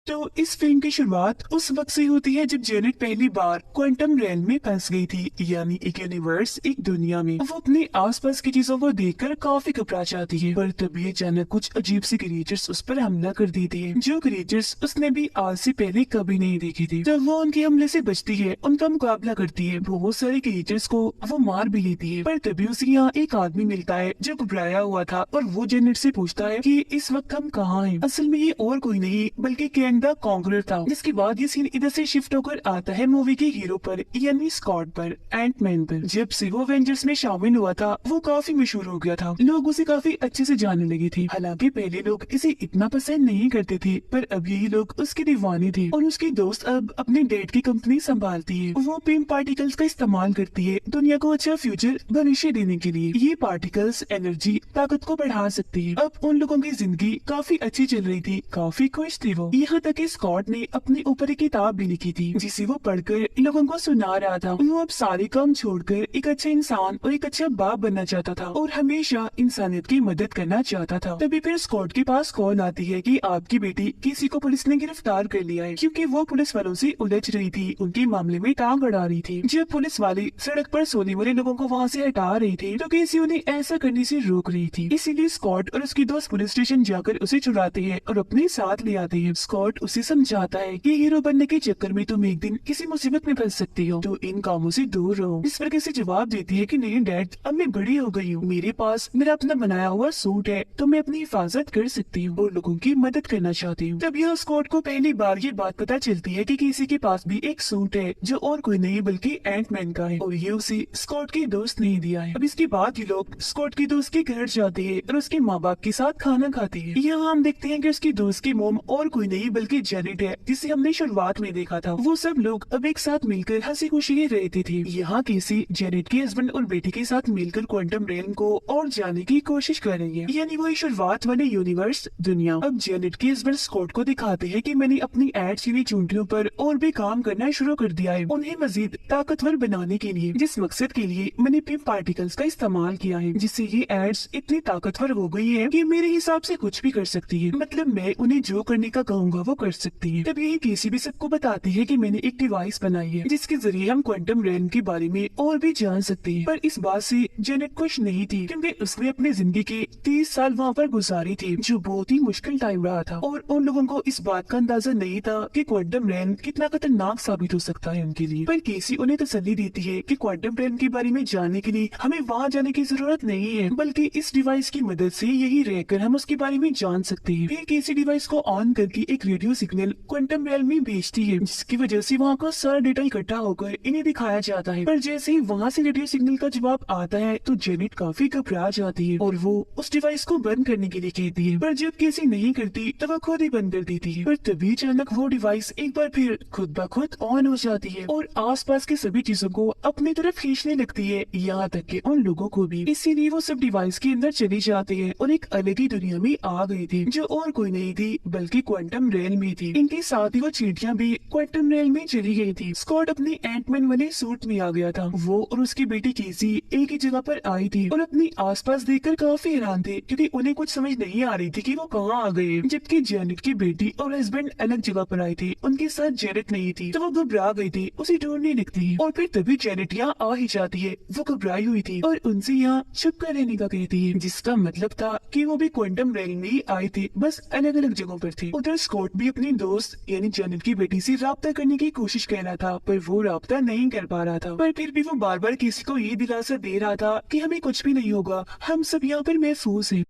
तो इस फिल्म की शुरुआत उस वक्त से होती है जब जेनेट पहली बार क्वांटम रेल में फंस गई थी, यानी एक यूनिवर्स, एक दुनिया में। वो अपने आसपास की चीजों को देखकर काफी घबरा जाती है, पर तभी अचानक कुछ अजीब सी क्रिएचर्स उस पर हमला कर देते हैं, जो क्रिएचर्स उसने भी आज से पहले कभी नहीं देखी थी। जब वो उनके हमले से बचती है, उनका मुकाबला करती है, बहुत सारे क्रिएचर्स को वो मार भी लेती है, पर तभी उसे यहाँ एक आदमी मिलता है जो घबराया हुआ था, और वो जेनेट से पूछता है कि इस वक्त हम कहाँ हैं। असल में ये और कोई नहीं बल्कि कैंग द कॉन्करर था। जिसके बाद ये सीन इधर से शिफ्ट होकर आता है मूवी के हीरो पर, यानी स्कॉट पर, एंटमैन पर। जब से वो एवेंजर्स में शामिल हुआ था, वो काफी मशहूर हो गया था, लोग उसे काफी अच्छे से जानने लगे थे। हालांकि पहले लोग इसे इतना पसंद नहीं करते थे, पर अब यही लोग उसके दीवाने थे, और उसकी दोस्त अब अपने डैड की कंपनी संभालती है। वो पिम पार्टिकल्स का इस्तेमाल करती है दुनिया को अच्छा फ्यूचर भविष्य देने के लिए। ये पार्टिकल्स एनर्जी, ताकत को बढ़ा सकती है। अब उन लोगों की जिंदगी काफी अच्छी चल रही थी, काफी खुश थे वो। यहाँ तक कि स्कॉट ने अपने ऊपर एक किताब भी लिखी थी, जिसे वो पढ़कर लोगों को सुना रहा था। वो अब सारे काम छोड़कर एक अच्छा इंसान और एक अच्छा बाप बनना चाहता था, और हमेशा इंसानियत की मदद करना चाहता था। तभी फिर स्कॉट के पास कॉल आती है कि आपकी बेटी किसी को पुलिस ने गिरफ्तार कर लिया है, क्योंकि वो पुलिस वालों से उलझ रही थी, उनके मामले में टांग अड़ा रही थी। जब पुलिस वाले सड़क पर सोने वाले लोगों को वहाँ से हटा रही थी, तो किसी उन्हें ऐसा करने से रोक रही थी। इसीलिए स्कॉट और उसकी दोस्त पुलिस स्टेशन जाकर उसे छुड़ाते हैं और अपने साथ ले आते हैं। स्कॉट उसे समझाता है कि हीरो बनने के चक्कर में तुम एक दिन किसी मुसीबत में फंस सकती हो, तो इन कामों से दूर रहो। इस पर किसी जवाब देती है कि नहीं डैड, अब मैं बड़ी हो गई हूँ, मेरे पास मेरा अपना बनाया हुआ सूट है, तो मैं अपनी हिफाजत कर सकती हूँ और लोगों की मदद करना चाहती हूँ। तब यह स्कॉट को पहली बार ये बात पता चलती है कि किसी के पास भी एक सूट है, जो और कोई नहीं बल्कि एंटमैन का है, और ये उसे स्कॉट के दोस्त ने दिया है। अब इसके बाद ये लोग स्कॉट के दोस्त के घर जाते हैं और उसके माँ बाप के साथ खाना खाते हैं। यहाँ हम देखते हैं कि उसकी दोस्त की मोम और कोई नहीं बल्कि जेनेट है, जिसे हमने शुरुआत में देखा था। वो सब लोग अब एक साथ मिलकर हंसी खुशी रहते थे। यहाँ केसी जेनेट के हस्बैंड और बेटी के साथ मिलकर क्वांटम रेलम को और जाने की कोशिश कर रही है, यानी वही शुरुआत वाले यूनिवर्स, दुनिया। अब जेनेट के हस्बैंड स्कॉट को दिखाते हैं कि मैंने अपनी एड चीनी चूंटियों पर और भी काम करना शुरू कर दिया है, उन्हें मजीद ताकतवर बनाने के लिए, जिस मकसद के लिए मैंने पिम पार्टिकल्स का इस्तेमाल किया है, जिससे ये एड्स इतनी ताकतवर हो गई है कि मेरे हिसाब से कुछ भी कर सकती है। मतलब मैं उन्हें जो करने का कहूँगा वो कर सकती है। तब यही केसी भी सबको बताती है कि मैंने एक डिवाइस बनाई है, जिसके जरिए हम क्वांटम रेलम के बारे में और भी जान सकते हैं। पर इस बात से जेनेट खुश नहीं थी, क्योंकि उसने अपनी जिंदगी के 30 साल वहाँ पर गुजारी थी, जो बहुत ही मुश्किल टाइम रहा था, और उन लोगों को इस बात का अंदाजा नहीं था कि क्वांटम रेलम कितना खतरनाक साबित हो सकता है उनके लिए। पर केसी उन्हें तसल्ली देती है कि क्वांटम रेलम के बारे में जानने के लिए हमें वहाँ जाने की जरूरत नहीं है, बल्कि इस डिवाइस की मदद से यही रहकर हम उसके बारे में जान सकते हैं। फिर केसी डिवाइस को ऑन करके एक रेडियो सिग्नल क्वांटम रेलम में भेजती है, जिसकी वजह से वहाँ का सारा डेटा इकट्ठा होकर इन्हें दिखाया जाता है। पर जैसे ही वहाँ से रेडियो सिग्नल का जवाब आता है, तो जेनेट काफी घबरा जाती है और वो उस डिवाइस को बंद करने के लिए कहती है। पर जब केसी नहीं करती, तो वो खुद ही बंद कर देती है। पर तभी अचानक वो डिवाइस एक बार फिर खुद ब खुद ऑन हो जाती है और आसपास के सभी चीजों को अपनी तरफ खींचने लगती है, यहाँ तक कि उन लोगों को भी। इसीलिए वो सब डिवाइस के अंदर चले जाते हैं और एक अलग ही दुनिया में आ गई थी, जो और कोई नहीं थी बल्कि क्वांटम रेलम में थी। इनके साथ ही वो चींटियां भी क्वांटम रेलम में चली गई थी। स्कॉट अपने एंटमैन वाले सूट में आ गया था। वो और उसकी बेटी केसी एक ही जगह पर आई थी और अपनी आसपास देखकर काफी हैरान थे, क्योंकि उन्हें कुछ समझ नहीं आ रही थी कि वो कहाँ आ गए। जबकि जेनेट की बेटी और हस्बैंड अलग जगह पर आए थे, उनके साथ जेनेट नहीं थी, तो वो घबरा गई थी, उसे ढूंढने लगती। और फिर तभी जेनेट यहाँ आ ही जाती है। वो घबराई हुई थी और उनसे यहाँ छुप कर रहने का कहती है, जिसका मतलब था कि वो भी क्वांटम रेलम में ही आए थे, बस अलग अलग जगहों पर थे। उधर स्कॉट भी अपनी दोस्त यानी जेनेट की बेटी से राब्ता करने की कोशिश कर रहा था, पर वो राब्ता नहीं कर पा रहा था। पर फिर भी वो बार बार किसी को ये दिलासा दे रहा था कि हमें कुछ भी नहीं होगा, हम सब यहाँ पर महफूज हैं।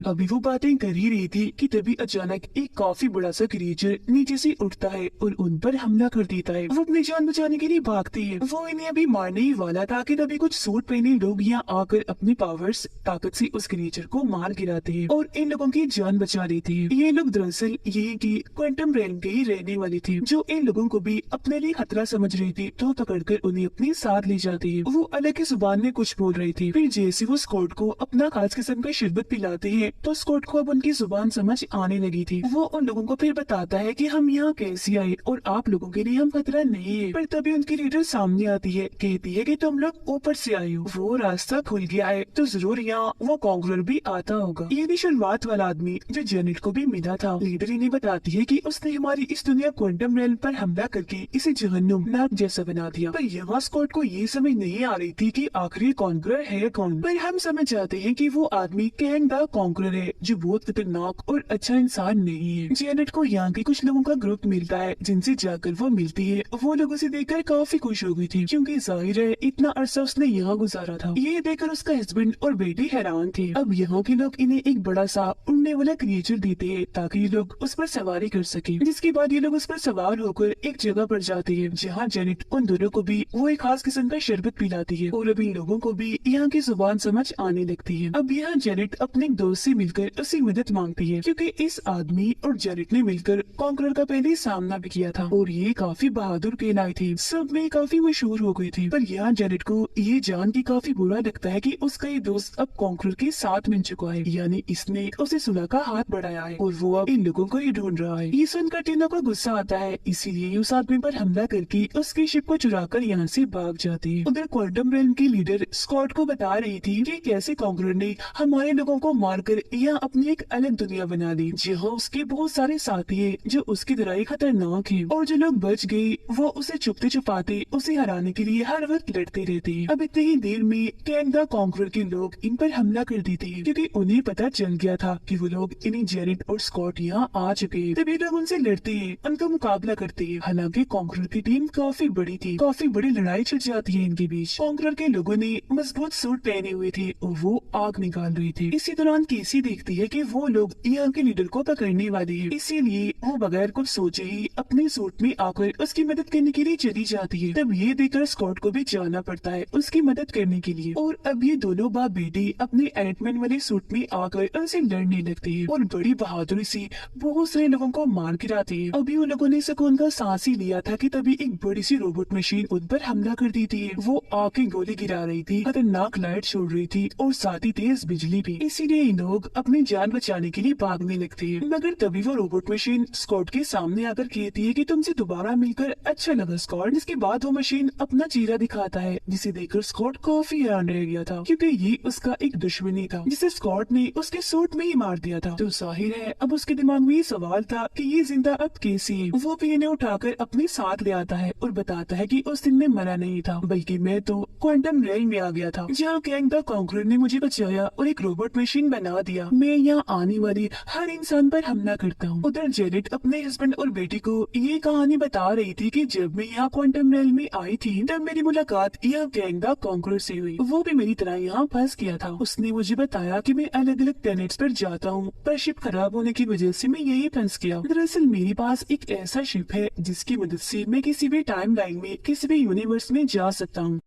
अभी वो बातें कर ही रही थी कि तभी अचानक एक काफी बड़ा सा क्रिएचर नीचे से उठता है और उन पर हमला कर देता है। वो अपनी जान बचाने के लिए भागते हैं। वो इन्हें अभी मारने ही वाला था कि तभी कुछ सूट पहने लोग यहाँ आकर अपनी पावर्स, ताकत से उस क्रिएचर को मार गिराते हैं और इन लोगों की जान बचा लेते हैं। ये लोग दरअसल यही की क्वांटम रेलम के ही रहने वाले थे, जो इन लोगों को भी अपने लिए खतरा समझ रही थी, तो पकड़कर उन्हें अपने साथ ले जाते हैं। वो अलग ही जुबान में कुछ बोल रही थी। फिर जैसे वो स्कॉट को अपना खास किस्म का शरबत पिलाते हैं, तो स्कॉट को अब उनकी जुबान समझ आने लगी थी। वो उन लोगों को फिर बताता है कि हम यहाँ कैसे आए और आप लोगों के लिए हम खतरा नहीं है। पर तभी उनकी लीडर सामने आती है, कहती है कि तुम लोग ऊपर से आए हो, वो रास्ता खुल गया है तो जरूर यहाँ वो कॉन्करर भी आता होगा। ये भी शुरुआत वाला आदमी जो जेनेट को भी मिला था। लीडर इन्हें बताती है कि उसने हमारी इस दुनिया क्वांटम रेल पर हमला करके इसे जहन्नुम नाक जैसा बना दिया। पर यहाँ स्कॉट को ये समझ नहीं आ रही थी कि आखिर ये कॉन्करर है कौन। पर हम समझ जाते हैं कि वो आदमी कैंग द कॉन्करर है जो बहुत खतरनाक और अच्छा इंसान नहीं है। जेनेट को यहाँ के कुछ लोगों का ग्रुप मिलता है जिनसे जाकर वो मिलती है। वो लोग उसे देखकर काफी खुश हो गई थी क्योंकि जाहिर है इतना अरसा उसने यहाँ गुजारा था। ये देखकर उसका हस्बैंड और बेटी हैरान थे। अब यहाँ के लोग इन्हें एक बड़ा सा उड़ने वाला क्रिएचर देते हैं ताकि ये लोग उस पर सवारी कर सके। जिसके बाद ये लोग उस पर सवार होकर एक जगह पर जाते हैं जहाँ जेनेट उन दोनों को भी वो एक खास किस्म का शरबत पिलाती है और अब इन लोगों को भी यहाँ की जुबान समझ आने लगती है। अब यहाँ जेनेट अपने दोस्त से मिलकर उसकी मदद मांगती है क्योंकि इस आदमी और जेनेट ने मिलकर कॉन्करर का पहले सामना भी किया था और ये काफी बहादुर कहलाई थी, सब में काफी मशहूर हो गई थी। पर यहाँ जेनेट को ये जान के काफी बुरा लगता है कि उसका ये दोस्त अब कॉन्करर के साथ मिल चुका है, यानी इसने उसे सुलह का हाथ बढ़ाया है और वो अब इन लोगों को ही ढूंढ रहा है। ये सुनकर टीना को गुस्सा आता है, इसीलिए उस आदमी पर हमला करके उसकी शिप को चुराकर यहाँ से भाग जाती है। उधर क्वांटम रेल्म की लीडर स्कॉट को बता रही थी कि कैसे कॉन्करर ने हमारे लोगों को मारकर यहाँ अपनी एक अलग दुनिया बना दी जहाँ उसके बहुत सारे साथी है जो उसकी तरह ही खतरनाक है और जो लोग बच गए वो उसे छुपते छुपाते उसे हराने के लिए हर वक्त लड़ते रहते हैं। अब इतनी ही देर में कैंग द कॉन्करर के लोग इन पर हमला कर देते हैं क्योंकि उन्हें पता चल गया था कि वो लोग इन्हीं जेनेट और स्कॉट यहाँ आ चुके हैं। तभी लोग उनसे लड़ते हैं, उनका मुकाबला करते हैं। हालांकि कॉन्करर की टीम काफी बड़ी थी, काफी बड़ी लड़ाई छिड़ जाती है इनके बीच। कॉन्करर के लोगों ने मजबूत सूट पहने हुए थे और वो आग निकाल रहे थे। इसी दौरान केसी देखती है कि वो लोग यहाँ के लीडर को पकड़ने वाले हैं, इसीलिए वो बगैर कुछ सोचे ही अपने सूट में आकर उसकी मदद करने के लिए चली जाती है। तब ये देखकर स्कॉट को भी जाना पड़ता है उसकी मदद करने के लिए और अब ये दोनों बाप बेटी अपने एंटमैन वाले सूट में आकर उनसे लड़ने लगते हैं और बड़ी बहादुरी से बहुत सारे लोगों को मार गिराते हैं। अभी उन लोगों ने सुकून का सांस ही लिया था कि तभी एक बड़ी सी रोबोट मशीन उन पर हमला कर देती है। वो आग की गोली गिरा रही थी, खतरनाक लाइट छोड़ रही थी और साथ ही तेज बिजली भी, इसीलिए इन लोग अपनी जान बचाने के लिए भागने लगते हैं। मगर तभी वो रोबोट मशीन स्कॉट के सामने आकर कहती है कि तुमसे दोबारा मिलकर अच्छा लगा स्कॉट। जिसके बाद वो मशीन अपना चेहरा दिखाता है जिसे देखकर स्कॉट काफी हैरान रह गया था क्योंकि ये उसका एक दुश्मनी था जिसे स्कॉट ने उसके सूट में ही मार दिया था। तो जाहिर है अब उसके दिमाग में ये सवाल था कि ये जिंदा अब कैसे है। वो भी इन्हें उठाकर अपने साथ ले आता है और बताता है कि उस दिन में मरा नहीं था बल्कि मैं तो क्वांटम रेल में आ गया था जहाँ कैंग द कॉन्करर ने मुझे बचाया और एक रोबोट मशीन बना दिया। मैं यहाँ आने वाली हर इंसान पर हमला करता हूँ। उधर जेनेट अपने हस्बैंड और बेटी को ये कहानी बता रही थी कि जब मैं यहाँ क्वांटम रेल में आई थी तब मेरी मुलाकात यहाँ कैंग द कॉन्करर से हुई। वो भी मेरी तरह यहाँ फंस गया था। उसने मुझे बताया कि मैं अलग अलग प्लैनेट्स पर जाता हूँ पर शिप खराब होने की वजह से मैं यही फंस गया। दरअसल मेरे पास एक ऐसा शिप है जिसकी मदद से मैं किसी भी टाइम लाइन में किसी भी यूनिवर्स में जा सकता हूँ।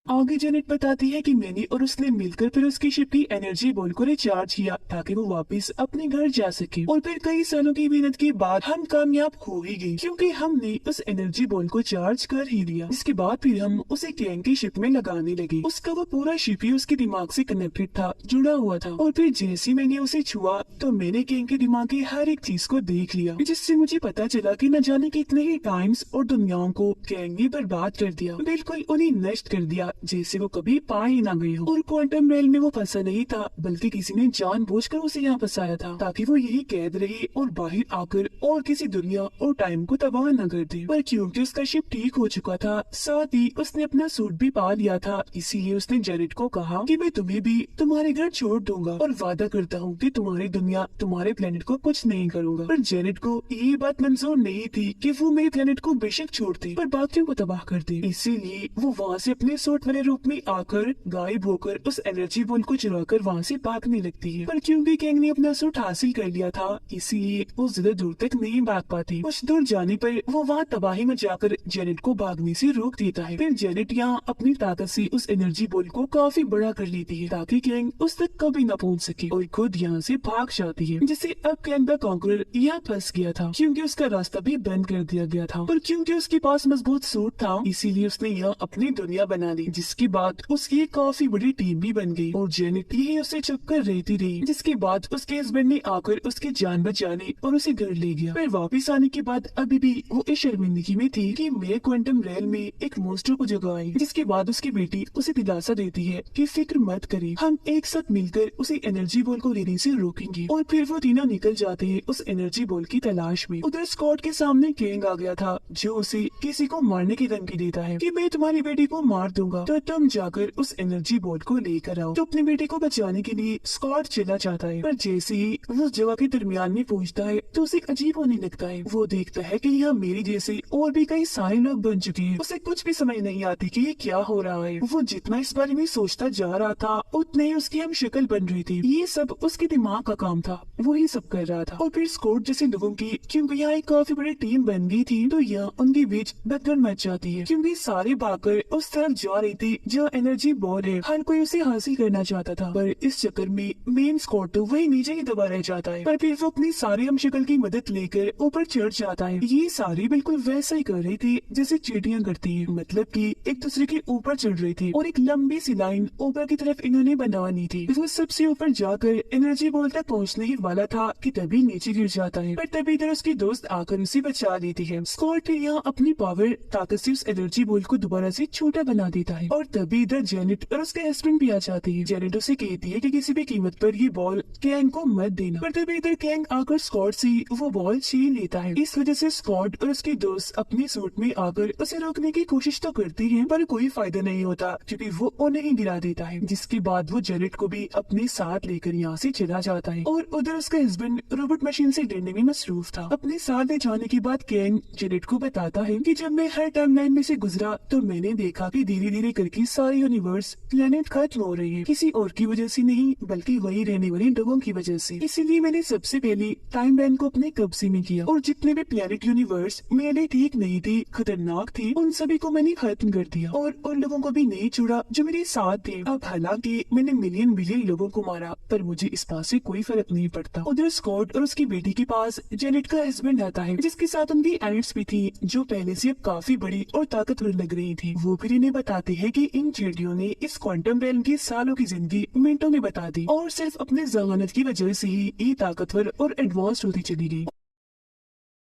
आगे जेनेट बताती है कि मैंने और उसने मिलकर फिर उसकी शिप की एनर्जी बॉल को रिचार्ज किया ताकि वो वापस अपने घर जा सके और फिर कई सालों की मेहनत के बाद हम कामयाब हो ही गए क्योंकि हमने उस एनर्जी बॉल को चार्ज कर ही लिया। इसके बाद फिर हम उसे कैंग की शिप में लगाने लगे। उसका वो पूरा शिप ही उसके दिमाग से कनेक्टेड था, जुड़ा हुआ था और फिर जैसे मैंने उसे छुआ तो मैंने कैंग के दिमाग की हर एक चीज को देख लिया जिससे मुझे पता चला कि न जाने कितने ही टाइम्स और दुनियाओं को कैंग ने बर्बाद कर दिया, बिल्कुल उन्हें नष्ट कर दिया जैसे वो कभी पा ही ना गई हो। और क्वांटम रेल में वो फंसा नहीं था बल्कि किसी ने जानबूझकर उसे यहाँ फंसाया था ताकि वो यही कैद रहे और बाहर आकर और किसी दुनिया और टाइम को तबाह न कर दे। पर क्योंकि उसका शिप ठीक हो चुका था साथ ही उसने अपना सूट भी पा लिया था, इसीलिए उसने जेनेट को कहा कि मैं तुम्हें भी तुम्हारे घर छोड़ दूंगा और वादा करता हूँ कि तुम्हारी दुनिया तुम्हारे प्लेनेट को कुछ नहीं करूंगा। पर जेनेट को ये बात मंजूर नहीं थी कि वो मेरे प्लेनेट को बेशक छोड़ते पर बाकियों को तबाह कर दे, इसीलिए वो वहाँ से अपने सूट वाले रूप में आकर गायब होकर उस एनर्जी बॉल को चुराकर वहाँ से भागने लगती है। पर क्योंकि कैंग ने अपना सूट हासिल कर लिया था इसीलिए वो ज्यादा दूर तक नहीं भाग पाती। कुछ दूर जाने पर वो वहाँ तबाही में जाकर जेनेट को भागने से रोक देता है। फिर जेनेट यहाँ अपनी ताकत से उस एनर्जी बॉल को काफी बड़ा कर लेती है ताकि कैंग उस तक कभी न पहुँच सके और खुद यहाँ से भाग जाती है जिससे अब कैंग द कॉन्करर यहाँ फंस गया था क्योंकि उसका रास्ता भी बंद कर दिया गया था। पर क्योंकि उसके पास मजबूत सूट था इसीलिए उसने यहाँ अपनी दुनिया बना ली जिसके बाद उसकी एक काफी बड़ी टीम भी बन गई और जेनेट यही उसे चक्कर रहती रही। जिसके बाद उसके हस्बैंड ने आकर उसकी जान बचाने और उसे घर ले गया। फिर वापस आने के बाद अभी भी वो इस शर्मिंदगी में थी कि मैं क्वांटम रेल में एक मॉन्स्टर को जगाई। जिसके बाद उसकी बेटी उसे दिलासा देती है कि फिक्र मत करे, हम एक साथ मिलकर उसे एनर्जी बॉल को लेने से रोकेंगे। और फिर वो तीनों निकल जाते हैं उस एनर्जी बॉल की तलाश में। उधर स्कॉट के सामने कैंग आ गया था जो उसे किसी को मारने की धमकी देता है कि मैं तुम्हारी बेटी को मार दूंगा, तो तुम जाकर उस एनर्जी बॉल को लेकर आओ। तो अपनी बेटी को बचाने के लिए स्कॉट चला जाता है, पर जैसे ही वो उस जगह के दरमियान में पहुंचता है तो उसे अजीब होने लगता है। वो देखता है कि यहाँ मेरी जैसे और भी कई सारे लोग बन चुके हैं। उसे कुछ भी समझ नहीं आती कि ये क्या हो रहा है। वो जितना इस बारे में सोचता जा रहा था उतने ही उसकी हम शक्ल बन रही थी। ये सब उसके दिमाग का काम था, वो ही सब कर रहा था। और फिर स्कॉट जैसे लोगों की क्योंकि यहाँ एक काफी बड़ी टीम बन गई थी तो यहाँ उनके बीच भगदड़ मच जाती है, क्योंकि सारे भागकर उस तरफ जा रही थी जो एनर्जी बॉल है। हर कोई उसे हासिल करना चाहता था, पर इस चक्कर में मेन स्कॉट तो वही नीचे ही दबा रह जाता है। पर फिर वो अपनी सारी हम शक्ल की मदद लेकर ऊपर चढ़ जाता है। ये सारे बिल्कुल वैसा ही कर रहे थे जैसे चींटियां करती है, मतलब कि एक दूसरे के ऊपर चढ़ रहे थे और एक लंबी सी लाइन ऊपर की तरफ इन्होंने बनवानी थी। वो सबसे ऊपर जाकर एनर्जी बॉल तक पहुंचने ही वाला था कि तभी नीचे गिर जाता है, पर तभी इधर उसकी दोस्त आकर उसे बचा लेती है। स्कॉट यहाँ अपनी पावर ताकत से उस एनर्जी बॉल को दोबारा से छोटा बना देता है और तभी इधर जेनेट और उसके हस्बैंड भी आ जाते हैं। जेनेट उसे कहती है कि किसी भी कीमत पर ये बॉल कैंग को मत देना, पर तभी इधर कैंग आकर स्कॉट से वो बॉल छीन लेता है। इस वजह से स्कॉट और उसके दोस्त अपने सूट में आकर उसे रोकने की कोशिश तो करती हैं, पर कोई फायदा नहीं होता क्योंकि वो उन्हें ही गिरा देता है। जिसके बाद वो जेनेट को भी अपने साथ लेकर यहाँ से चला जाता है और उधर उसका हस्बैंड रोबोट मशीन से डरने में मसरूफ था। अपने साथ ले जाने के बाद कैंग जेनेट को बताता है कि जब मैं हर टाइमलाइन में से गुजरा तो मैंने देखा कि धीरे धीरे करके सारे यूनिवर्स प्लेनेट खत्म हो रही है, किसी और की वजह से नहीं बल्कि वही रहने वाले लोगों की वजह से। इसीलिए मैंने सबसे पहले टाइमलाइन को अपने कब्जे में किया और जितने भी प्लेनेट यूनिवर्स मेरे लिए ठीक नहीं थे, खतरनाक थे, उन सभी को मैंने खत्म कर दिया और उन लोगों को भी नहीं छोड़ा जो मेरे साथ थे। अब हालांकि मैंने मिलियन बिलियन लोगों को मारा, पर मुझे इस बात से कोई फर्क नहीं पड़ता। उधर स्कॉट और उसकी बेटी के पास जेनेट का हस्बैंड आता है जिसके साथ उनकी एंट्स भी थी जो पहले से अब काफी बड़ी और ताकतवर लग रही थी। वो फिर इन्हें बताते हैं कि इन चींटियों ने इस क्वांटम रेलम की सालों की जिंदगी मिनटों में बता दी और सिर्फ अपने जहानत की वजह से ही ये ताकतवर और एडवांस होती चली गई।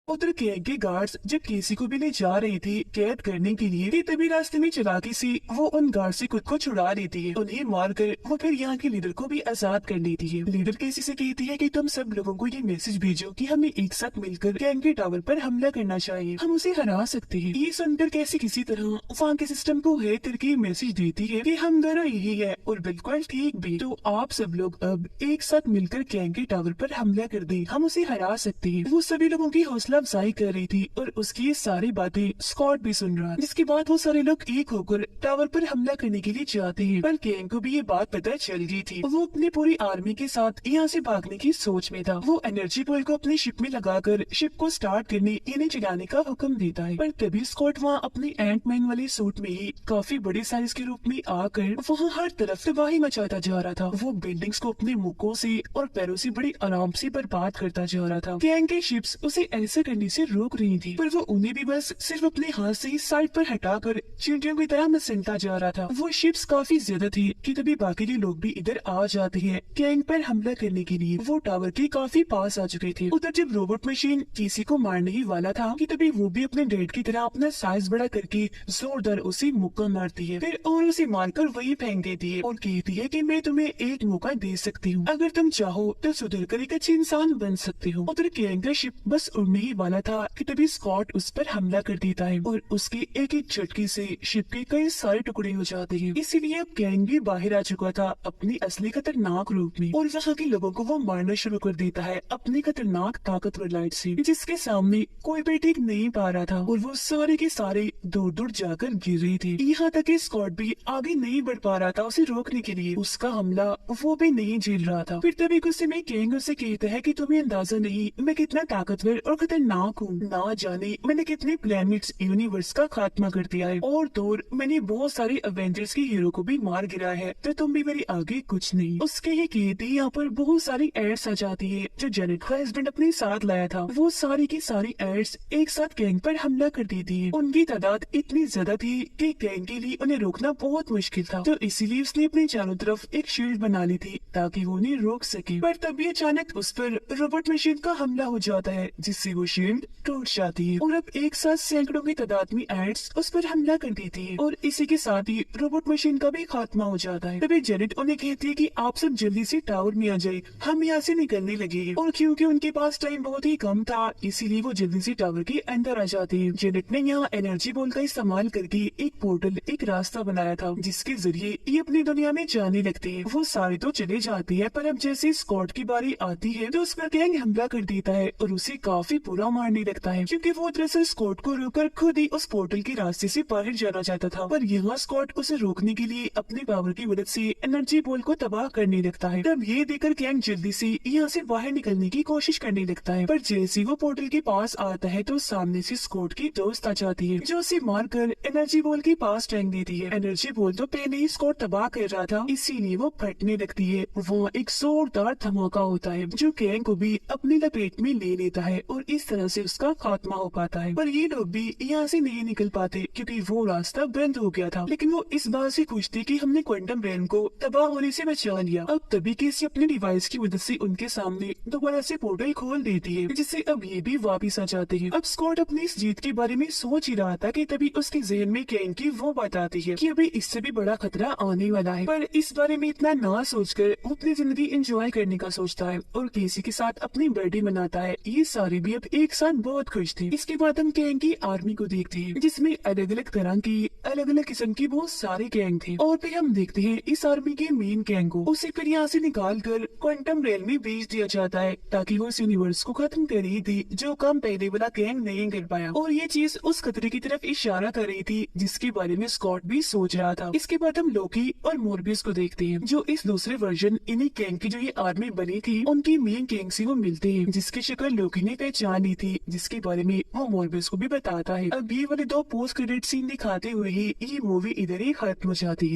उधर कैंग के गार्ड्स जब केसी को भी ले जा रहे थे कैद करने के लिए कि तभी रास्ते में चालाकी से वो उन गार्ड से खुद को छुड़ा लेती है। उन्हें मारकर वो फिर यहाँ के लीडर को भी आजाद कर लेती है। लीडर केसी से कहती है कि तुम सब लोगों को ये मैसेज भेजो कि हमें एक साथ मिलकर कैंग के टावर पर हमला करना चाहिए, हम उसे हरा सकते हैं। ये सुनकर कैसी किसी तरह वहाँ के सिस्टम को हैक करके मैसेज देती है कि हम दोनों यही है और बिल्कुल ठीक भी, तो आप सब लोग अब एक साथ मिलकर कैंग के टावर पर हमला कर दे, हम उसे हरा सकते हैं। वो सभी लोगों की हौसला अफजाई कर रही थी और उसकी ये सारी बातें स्कॉट भी सुन रहा। जिसके बाद वो सारे लोग एक होकर टावर पर हमला करने के लिए जाते हैं, पर कैंग को भी ये बात पता चल गई थी। वो अपनी पूरी आर्मी के साथ यहाँ से भागने की सोच में था। वो एनर्जी बॉल को अपनी शिप में लगाकर शिप को स्टार्ट करने इन्हें चलाने का हुक्म देता है, पर तभी स्कॉट वहाँ अपने एंटमैन वाले सूट में ही काफी बड़े साइज के रूप में आकर वहाँ हर तरफ तबाही मचाता जा रहा था। वो बिल्डिंग्स को अपने मुक्कों से और पैरों से बड़ी आराम से बर्बाद करता जा रहा था। कैंग की शिप्स उसे ऐसा करने से रोक रही थी, पर वो उन्हें भी बस सिर्फ अपने हाथ से ही साइड पर हटाकर चींटियों की तरह मसलता जा रहा था। वो शिप्स काफी ज्यादा थी कि तभी बाकी के लोग भी इधर आ जाते हैं कैंग पर हमला करने के लिए। वो टावर के काफी पास आ चुके थे। उधर जब रोबोट मशीन किसी को मारने ही वाला था कि तभी वो भी अपने डेड की तरह अपना साइज बड़ा करके जोरदार उसे मुक्का मारती है, फिर और उसे मारकर वही फेंक देती है और कहती है कि मैं तुम्हें एक मौका दे सकती हूँ, अगर तुम चाहो तो सुधर कर एक अच्छे इंसान बन सकते हो। उधर कैंग का शिप बस उड़ने ही वाला था कि तभी स्कॉट उस पर हमला कर देता है और उसके एक एक झटके से शिप के कई सारे टुकड़े हो जाते हैं। इसीलिए अब कैंग भी बाहर आ चुका था अपनी असली खतरनाक रूप में और वहाँ के लोगों को वो मारना शुरू कर देता है अपनी खतरनाक ताकतवर लाइट से, जिसके सामने कोई भी टिक नहीं पा रहा था और वो सारे के सारे दूर दूर जाकर गिर रहे थे। यहाँ तक कि स्कॉट भी आगे नहीं बढ़ पा रहा था उसे रोकने के लिए, उसका हमला वो भी नहीं झेल रहा था। फिर तभी गुस्से में कैंग उसे कहता है कि तुम्हें अंदाजा नहीं मैं कितना ताकतवर और खतरनाक खतरनाक हूँ। ना जाने मैंने कितने प्लैनेट्स यूनिवर्स का खात्मा कर दिया है और तो और मैंने बहुत सारे एवेंजर्स के हीरो को भी मार गिरा है, तो तुम भी मेरे आगे कुछ नहीं। उसके ही कहते यहाँ पर बहुत सारी एड्स आ जाती है जो जेनेट का हस्बैंड अपने साथ लाया था। वो सारी की सारी एड्स एक साथ गैंग पर हमला कर देती है। उनकी तादाद इतनी ज्यादा थी कि गैंग के लिए उन्हें रोकना बहुत मुश्किल था, तो इसीलिए उसने अपने चारों तरफ एक शील्ड बना ली थी ताकि वो उन्हें रोक सके। पर तभी अचानक उस पर रोबोट मशीन का हमला हो जाता है जिससे वो शील्ड टूट जाती है और अब एक साथ सैकड़ों की तादाद में एड्स उस पर हमला कर देती है और इसी के साथ ही रोबोट मशीन का भी खात्मा हो जाता है। तभी जेनेट उन्हें कहती है कि आप सब जल्दी से टावर में आ जाए, हम यहाँ से निकलने लगे हैं। और क्योंकि उनके पास टाइम बहुत ही कम था इसीलिए वो जल्दी से टावर के अंदर आ जाते हैं। जेनेट ने यहाँ एनर्जी बॉल का इस्तेमाल करके एक पोर्टल, एक रास्ता बनाया था जिसके जरिए ये अपनी दुनिया में जाने लगते हैं। वो सारे तो चले जाते हैं पर अब जैसे स्कॉट की बारी आती है तो उस पर गैंग हमला कर देता है और उसे काफी बुरा मारने लगता है क्योंकि वो दरअसल स्कॉट को रोककर खुद ही उस पोर्टल के रास्ते से बाहर जाना चाहता था। पर यहाँ स्कॉट उसे रोकने के लिए अपनी पावर की मदद से एनर्जी बॉल को तबाह करने लगता है। तब ये देखकर गैंग जल्दी से यहाँ से बाहर निकलने की कोशिश करने लगता है, पर जैसे वो पोर्टल के पास आता है तो सामने से स्कॉट की दोस्त आ जाती है जो उसे मारकर एनर्जी बॉल के पास फेंक देती है। एनर्जी बॉल तो पहले ही स्कॉट तबाह कर रहा था इसीलिए वो फटने लगती है। वहाँ एक जोरदार धमाका होता है जो गैंग को भी अपनी लपेट में ले लेता है और इस तरह से उसका खात्मा हो पाता है। पर ये लोग भी यहाँ से नहीं निकल पाते क्योंकि वो रास्ता बंद हो गया था, लेकिन वो इस बात से खुश थे कि हमने क्वांटम रेन को तबाह होने से बचा लिया। अब तभी किसी अपने डिवाइस की मदद से उनके सामने दोबारा से पोर्टल खोल देती है जिससे अब ये भी वापिस आ जाते हैं। अब स्कॉट अपनी इस जीत के बारे में सोच ही रहा था कि तभी उसके जहन में गैंग की वो बात आती है कि अभी इससे भी बड़ा खतरा आने वाला है। पर इस बारे में इतना ना सोचकर वो अपनी जिंदगी एंजॉय करने का सोचता है और केसी के साथ अपनी बर्थडे मनाता है। ये सारे भी अब एक साथ बहुत खुश थे। इसके बाद हम गैंग की आर्मी को देखते हैं जिसमें अलग अलग तरह की अलग अलग किस्म की बहुत सारे गैंग थे और फिर हम देखते हैं इस आर्मी के मेन गैंग को उसे फिर यहाँ से निकाल कर क्वांटम रेल में भेज दिया जाता है ताकि वो इस यूनिवर्स को खत्म कर रही थी जो काम पहले वाला गैंग नहीं कर पाया। और ये चीज उस खतरे की तरफ इशारा कर रही थी जिसके बारे में स्कॉट भी सोच रहा था। इसके बाद हम लोकी और मोरबियस को देखते हैं जो इस दूसरे वर्जन इन्हीं गैंग की जो ये आर्मी बनी थी उनकी मेन गैंग से वो मिलते हैं जिसकी शक्ल लोकी ने पहचान ली थी, जिसके बारे में वो मोरबियस को भी बताता है। अब ये वाले दो पोस्ट क्रेडिट सीन दिखाते हुए ही ये मूवी इधर ही खत्म हो जाती है।